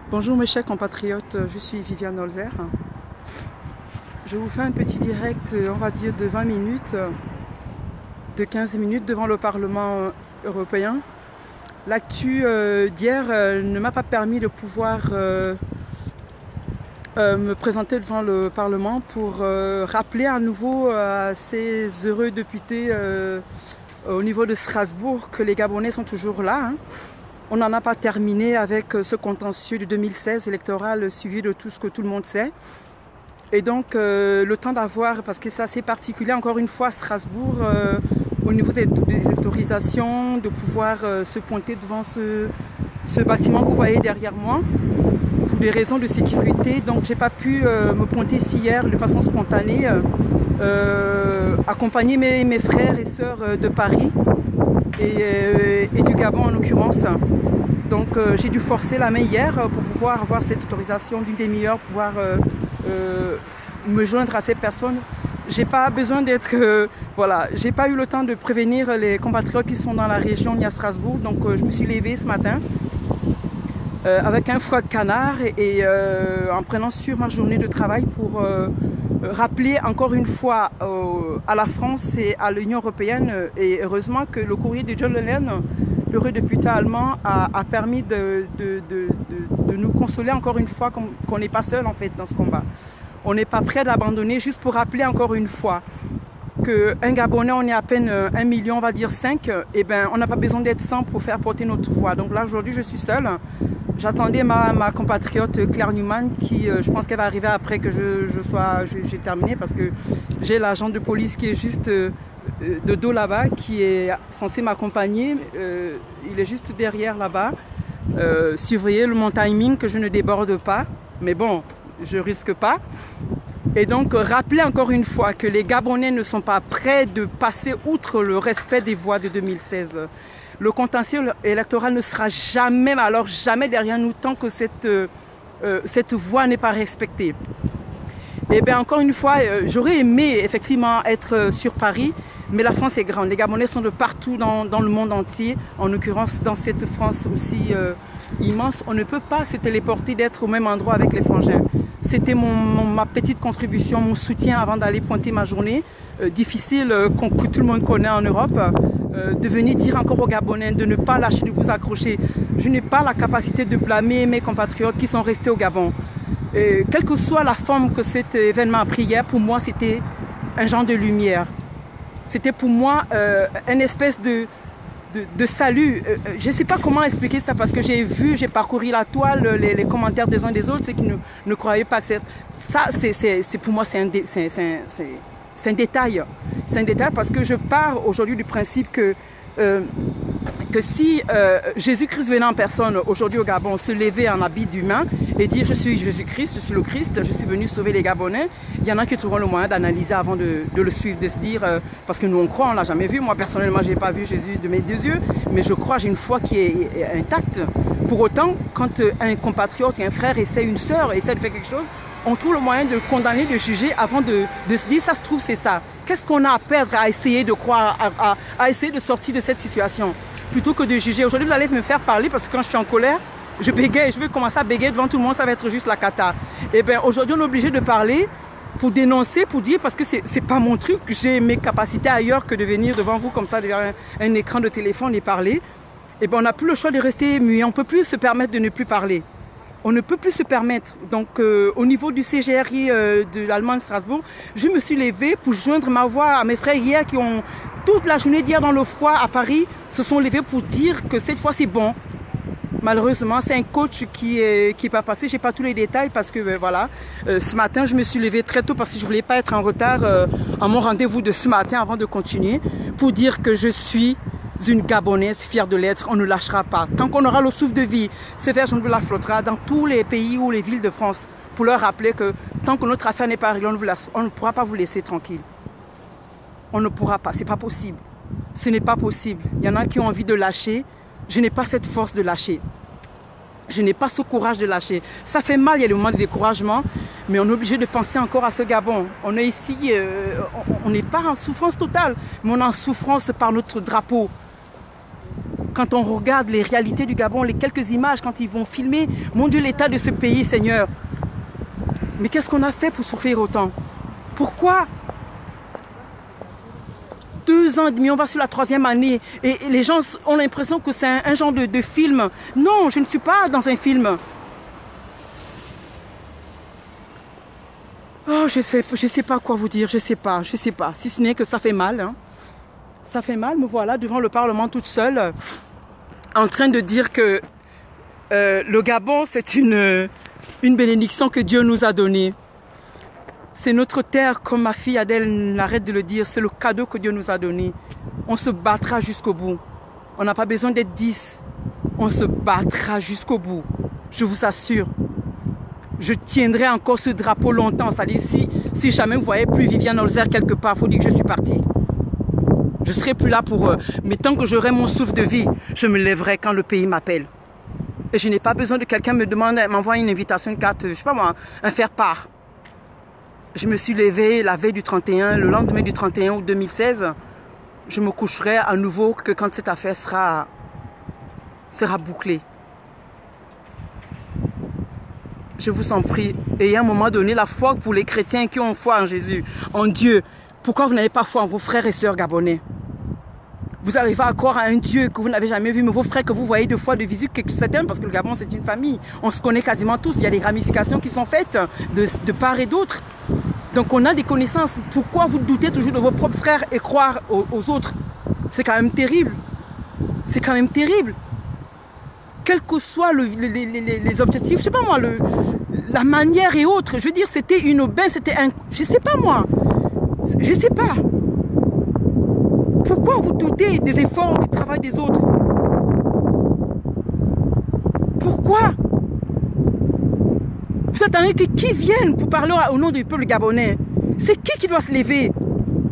Bonjour mes chers compatriotes, je suis Viviane Holzer. Je vous fais un petit direct, on va dire de 20 minutes, de 15 minutes devant le Parlement européen. L'actu d'hier ne m'a pas permis de pouvoir me présenter devant le Parlement pour rappeler à nouveau à ces heureux députés au niveau de Strasbourg que les Gabonais sont toujours là. On n'en a pas terminé avec ce contentieux de 2016 électoral suivi de tout ce que tout le monde sait. Et donc le temps d'avoir, parce que c'est assez particulier encore une fois à Strasbourg, au niveau des autorisations, de pouvoir se pointer devant ce bâtiment que vous voyez derrière moi, pour des raisons de sécurité. Donc j'ai pas pu me pointer ici hier de façon spontanée, accompagner mes frères et sœurs de Paris et du Gabon en l'occurrence. Donc j'ai dû forcer la main hier pour pouvoir avoir cette autorisation d'une demi-heure, pouvoir me joindre à ces personnes. J'ai pas besoin d'être, voilà, j'ai pas eu le temps de prévenir les compatriotes qui sont dans la région ni à Strasbourg. Donc je me suis levée ce matin avec un froid de canard et en prenant sur ma journée de travail pour rappeler encore une fois à la France et à l'Union européenne, et heureusement que le courrier de John Lennon, l'eurodéputé allemand, a permis de nous consoler encore une fois qu'on n'est pas seul en fait dans ce combat. On n'est pas prêt d'abandonner, juste pour rappeler encore une fois qu'un Gabonais, on est à peine 1 million, on va dire 5, et ben on n'a pas besoin d'être 100 pour faire porter notre voix. Donc là aujourd'hui je suis seule. J'attendais ma compatriote Claire Newman qui, je pense qu'elle va arriver après que j'ai terminé, parce que j'ai l'agent de police qui est juste de dos là-bas, qui est censé m'accompagner. Il est juste derrière là-bas. Surveiller mon timing, que je ne déborde pas. Mais bon, je risque pas. Et donc, rappeler encore une fois que les Gabonais ne sont pas prêts de passer outre le respect des voix de 2016. Le contentieux électoral ne sera jamais, alors jamais derrière nous tant que cette voie n'est pas respectée. Et bien encore une fois, j'aurais aimé effectivement être sur Paris, mais la France est grande. Les Gabonais sont de partout dans le monde entier, en l'occurrence dans cette France aussi immense. On ne peut pas se téléporter d'être au même endroit avec les frangins. C'était ma petite contribution, mon soutien avant d'aller pointer ma journée difficile que tout le monde connaît en Europe. De venir dire encore aux Gabonais de ne pas lâcher, de vous accrocher. Je n'ai pas la capacité de blâmer mes compatriotes qui sont restés au Gabon. Quelle que soit la forme que cet événement a pris hier, pour moi c'était un genre de lumière. C'était pour moi une espèce de salut. Je ne sais pas comment expliquer ça, parce que j'ai parcouru la toile, les commentaires des uns des autres, ceux qui ne croyaient pas que ça, pour moi c'est un détail. C'est un détail parce que je pars aujourd'hui du principe que si Jésus-Christ venait en personne aujourd'hui au Gabon, se lever en habit d'humain et dire je suis Jésus-Christ, je suis le Christ, je suis venu sauver les Gabonais, il y en a qui trouveront le moyen d'analyser avant de le suivre, de se dire, parce que nous on croit, on ne l'a jamais vu. Moi personnellement je n'ai pas vu Jésus de mes deux yeux, mais je crois, j'ai une foi qui est intacte. Pour autant, quand un compatriote, un frère essaie, une sœur essaie de faire quelque chose, on trouve le moyen de condamner, de juger avant de se dire ça se trouve c'est ça. Qu'est-ce qu'on a à perdre à essayer de croire, à essayer de sortir de cette situation, plutôt que de juger. Aujourd'hui vous allez me faire parler parce que quand je suis en colère, je bégaye, je vais commencer à bégayer devant tout le monde, ça va être juste la cata. Et bien aujourd'hui on est obligé de parler pour dénoncer, pour dire, parce que c'est pas mon truc, j'ai mes capacités ailleurs que de venir devant vous comme ça, derrière un écran de téléphone et parler. Et bien on n'a plus le choix de rester muet, on ne peut plus se permettre de ne plus parler. On ne peut plus se permettre. Donc au niveau du CGRI de l'Allemagne de Strasbourg, je me suis levée pour joindre ma voix à mes frères hier qui ont toute la journée d'hier dans le froid à Paris, se sont levés pour dire que cette fois c'est bon. Malheureusement, c'est un coach qui est pas passé. Je n'ai pas tous les détails parce que voilà, ce matin je me suis levée très tôt parce que je ne voulais pas être en retard à mon rendez-vous de ce matin avant de continuer, pour dire que je suis une Gabonaise fière de l'être. On ne lâchera pas. Tant qu'on aura le souffle de vie, ce verre jaune la flottera dans tous les pays ou les villes de France, pour leur rappeler que tant que notre affaire n'est pas réglée, on ne pourra pas vous laisser tranquille. On ne pourra pas, c'est pas possible. Ce n'est pas possible. Il y en a qui ont envie de lâcher. Je n'ai pas cette force de lâcher. Je n'ai pas ce courage de lâcher. Ça fait mal, il y a le moment de découragement, mais on est obligé de penser encore à ce Gabon. On est ici, on n'est pas en souffrance totale, mais on est en souffrance par notre drapeau. Quand on regarde les réalités du Gabon, les quelques images, quand ils vont filmer, mon Dieu, l'état de ce pays, Seigneur. Mais qu'est-ce qu'on a fait pour souffrir autant? Pourquoi? 2 ans et demi, on va sur la 3e année et les gens ont l'impression que c'est un genre de film. Non, je ne suis pas dans un film. Oh, je sais pas quoi vous dire, je sais pas. Si ce n'est que ça fait mal. Hein. Ça fait mal, me voilà devant le Parlement toute seule, en train de dire que le Gabon, c'est une bénédiction que Dieu nous a donnée. C'est notre terre, comme ma fille Adèle n'arrête de le dire, c'est le cadeau que Dieu nous a donné. On se battra jusqu'au bout. On n'a pas besoin d'être 10. On se battra jusqu'au bout. Je vous assure. Je tiendrai encore ce drapeau longtemps. C'est-à-dire, si jamais vous voyez plus Viviane Holzer quelque part, il faut dire que je suis partie. Je ne serai plus là pour eux. Mais tant que j'aurai mon souffle de vie, je me lèverai quand le pays m'appelle. Et je n'ai pas besoin de quelqu'un m'envoie une invitation, une carte, je ne sais pas moi, un faire-part. Je me suis levée la veille du 31, le lendemain du 31 août 2016. Je me coucherai à nouveau que quand cette affaire sera bouclée. Je vous en prie, ayez à un moment donné la foi pour les chrétiens qui ont foi en Jésus, en Dieu. Pourquoi vous n'avez pas foi en vos frères et sœurs gabonais? Vous arrivez à croire à un Dieu que vous n'avez jamais vu, mais vos frères que vous voyez 2 fois de visite, certains, parce que le Gabon c'est une famille, on se connaît quasiment tous, il y a des ramifications qui sont faites de part et d'autre. Donc on a des connaissances. Pourquoi vous doutez toujours de vos propres frères et croire aux autres? C'est quand même terrible. C'est quand même terrible. Quels que soient les objectifs, je sais pas moi, la manière et autres, je veux dire, c'était une aubaine, c'était un... Je sais pas moi. Je sais pas. Pourquoi vous doutez des efforts, du travail des autres? Pourquoi? Vous attendez que qui vienne pour parler au nom du peuple gabonais? C'est qui doit se lever?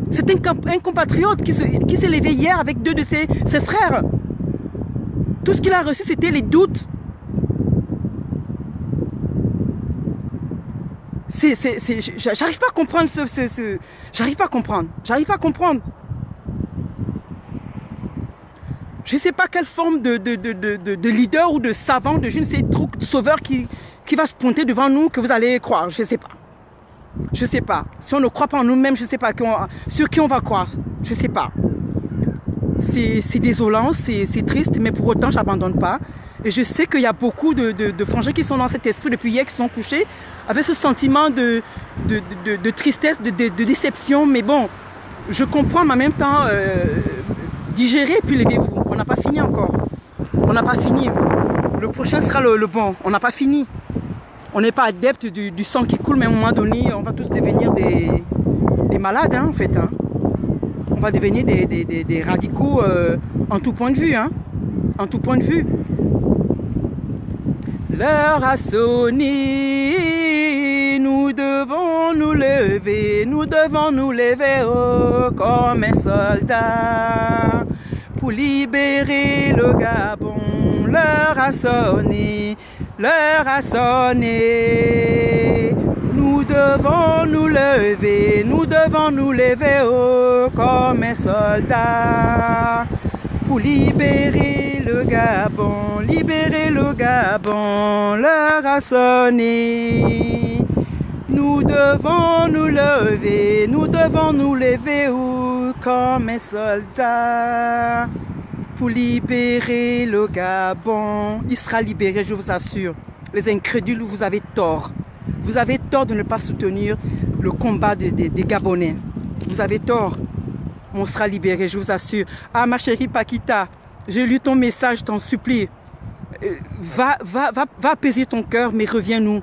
C'est un compatriote qui s'est levé hier avec 2 de ses frères. Tout ce qu'il a reçu, c'était les doutes. J'arrive pas à comprendre j'arrive pas à comprendre. Je ne sais pas quelle forme de leader ou de savant, de je ne sais trop, de sauveur qui va se pointer devant nous que vous allez croire. Je ne sais pas. Je ne sais pas. Si on ne croit pas en nous-mêmes, je ne sais pas sur qui on va croire. Je ne sais pas. C'est désolant, c'est triste, mais pour autant, je n'abandonne pas. Et je sais qu'il y a beaucoup de frangins qui sont dans cet esprit depuis hier, qui sont couchés, avec ce sentiment de tristesse, de déception. Mais bon, je comprends, mais en même temps, digérez, puis levez-vous. On n'a pas fini encore. On n'a pas fini. Le prochain sera le bon. On n'a pas fini. On n'est pas adepte du sang qui coule, mais à un moment donné, on va tous devenir des malades, hein, en fait. Hein. On va devenir des radicaux en tout point de vue. Hein. En tout point de vue. L'heure a sonné, nous devons nous lever oh, comme un soldat pour libérer le Gabon. L'heure a sonné, nous devons nous lever oh, comme un soldat pour libérer le Gabon, l'heure a sonné. Nous devons nous lever oh, comme un soldat pour libérer le Gabon. Il sera libéré, je vous assure. Les incrédules, vous avez tort. Vous avez tort de ne pas soutenir le combat des Gabonais. Vous avez tort. On sera libéré, je vous assure. Ah, ma chérie Paquita, j'ai lu ton message, je t'en supplie. Va apaiser ton cœur, mais reviens-nous.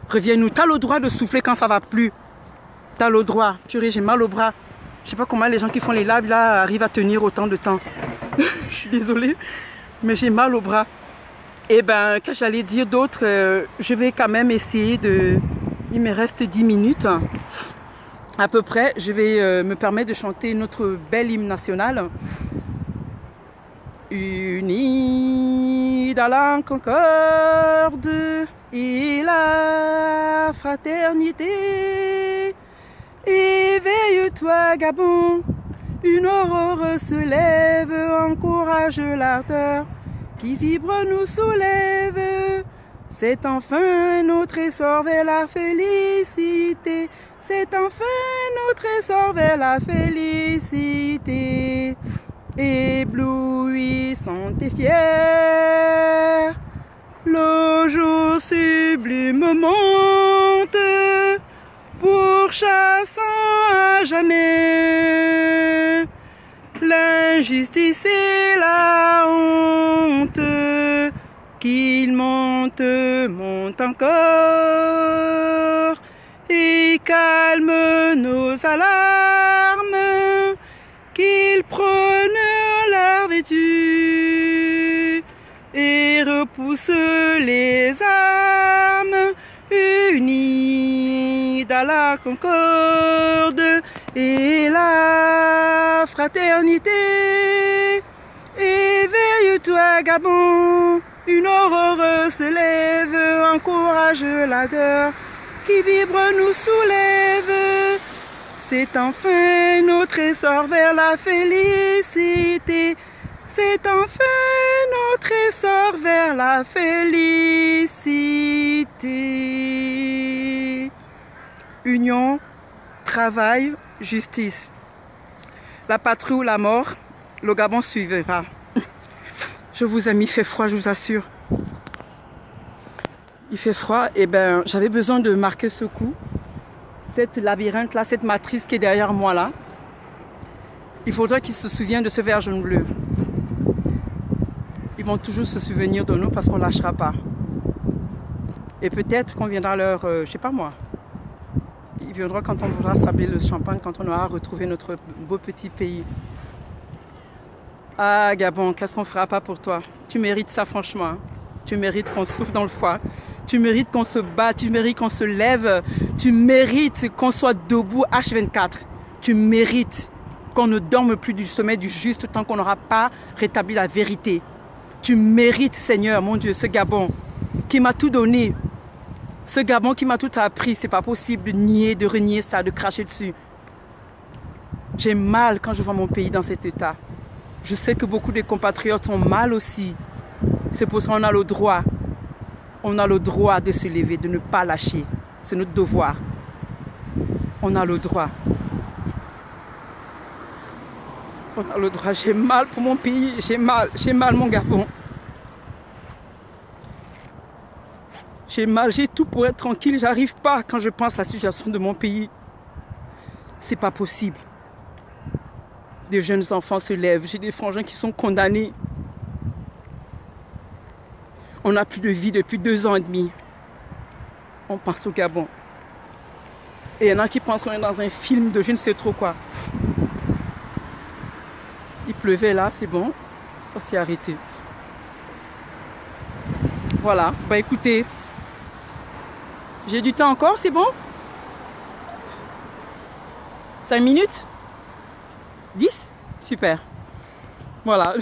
Reviens-nous. Tu as le droit de souffler quand ça va plus. Tu as le droit. Purée, j'ai mal au bras. Je sais pas comment les gens qui font les lives là arrivent à tenir autant de temps. Je suis désolée, mais j'ai mal au bras. Et ben, qu'est-ce que j'allais dire d'autre? Je vais quand même essayer de... Il me reste 10 minutes. À peu près, je vais me permettre de chanter notre bel hymne national. Unis dans la concorde et la fraternité. Éveille-toi, Gabon, Une aurore se lève, encourage l'ardeur qui vibre nous soulève. C'est enfin notre essor vers la félicité. C'est enfin notre essor vers la félicité. Éblouissante et fière, le jour sublime monte, pourchassant à jamais l'injustice et la honte. Qu'il monte, monte encore, et calme nos alarmes, qu'il prône leur vertu et repousse les âmes unies dans la concorde et la fraternité. Éveille-toi, Gabon, une aurore se lève, encourage l'ardeur qui vibre nous soulève. C'est enfin notre essor vers la félicité. C'est enfin notre essor vers la félicité. Union, travail, justice. La patrie ou la mort, le Gabon suivra. Je vous ai mis, il fait froid, je vous assure. Il fait froid, et ben j'avais besoin de marquer ce coup. Cette labyrinthe là, cette matrice qui est derrière moi là. Il faudra qu'ils se souviennent de ce vert jaune bleu. Ils vont toujours se souvenir de nous parce qu'on ne lâchera pas. Et peut-être qu'on viendra leur, je sais pas moi. Ils viendront quand on voudra sabler le champagne, quand on aura retrouvé notre beau petit pays. Ah Gabon, qu'est-ce qu'on ne fera pas pour toi? Tu mérites ça franchement. Hein. Tu mérites qu'on souffle dans le froid. Tu mérites qu'on se batte, tu mérites qu'on se lève. Tu mérites qu'on soit debout H24. Tu mérites qu'on ne dorme plus du sommeil du juste tant qu'on n'aura pas rétabli la vérité. Tu mérites, Seigneur, mon Dieu, ce Gabon qui m'a tout donné. Ce Gabon qui m'a tout appris. C'est pas possible de nier, de renier ça, de cracher dessus. J'ai mal quand je vois mon pays dans cet état. Je sais que beaucoup de compatriotes ont mal aussi. C'est pour ça qu'on a le droit. On a le droit de se lever, de ne pas lâcher. C'est notre devoir. On a le droit. On a le droit. J'ai mal pour mon pays. J'ai mal mon Gabon. J'ai mal, j'ai tout pour être tranquille. J'arrive pas quand je pense à la situation de mon pays. C'est pas possible. Des jeunes enfants se lèvent. J'ai des frangins qui sont condamnés. On n'a plus de vie depuis 2 ans et demi. On pense au Gabon. Et il y en a qui pensent qu'on est dans un film de je ne sais trop quoi. Il pleuvait là, c'est bon. Ça s'est arrêté. Voilà. Bah écoutez, j'ai du temps encore, c'est bon? 5 minutes? 10? Super. Voilà.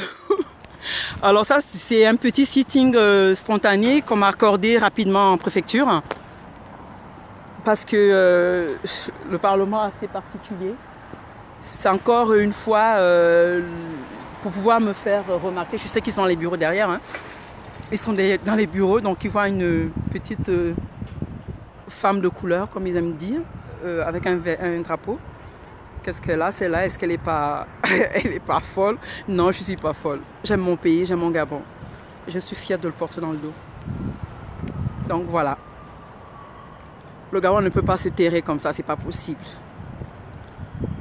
Alors ça, c'est un petit sitting spontané qu'on m'a accordé rapidement en préfecture. Parce que le Parlement est assez particulier. C'est encore une fois pour pouvoir me faire remarquer. Je sais qu'ils sont dans les bureaux derrière. Hein. Ils sont dans les bureaux, donc ils voient une petite femme de couleur, comme ils aiment dire, avec un drapeau. Qu'est-ce qu'elle a, celle-là? Est-ce qu'elle n'est pas... elle n'est pas folle? Non, je ne suis pas folle. J'aime mon pays, j'aime mon Gabon. Je suis fière de le porter dans le dos. Donc voilà. Le Gabon ne peut pas se terrer comme ça, c'est pas possible.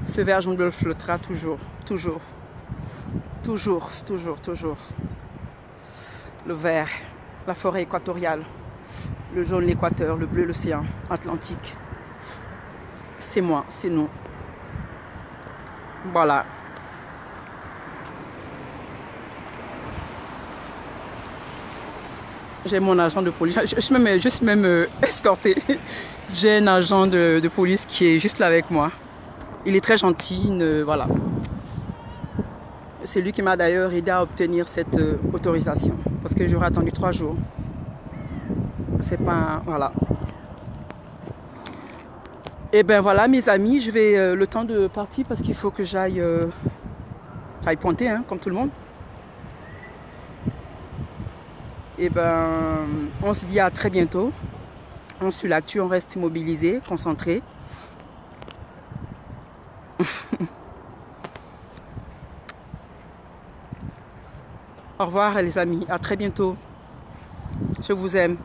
Ce vert jaune bleu flottera toujours, toujours. Toujours, toujours, toujours. Le vert, la forêt équatoriale. Le jaune, l'équateur, le bleu, l'océan Atlantique. C'est moi, c'est nous. Voilà. J'ai mon agent de police. Je suis même escortée. J'ai un agent de police qui est juste là avec moi. Il est très gentil. Voilà. C'est lui qui m'a d'ailleurs aidé à obtenir cette autorisation. Parce que j'aurais attendu 3 jours. C'est pas... Voilà. Et ben voilà mes amis, je vais le temps de partir parce qu'il faut que j'aille pointer hein, comme tout le monde. Et ben on se dit à très bientôt. On suit l'actu, on reste mobilisé, concentré. Au revoir les amis, à très bientôt. Je vous aime.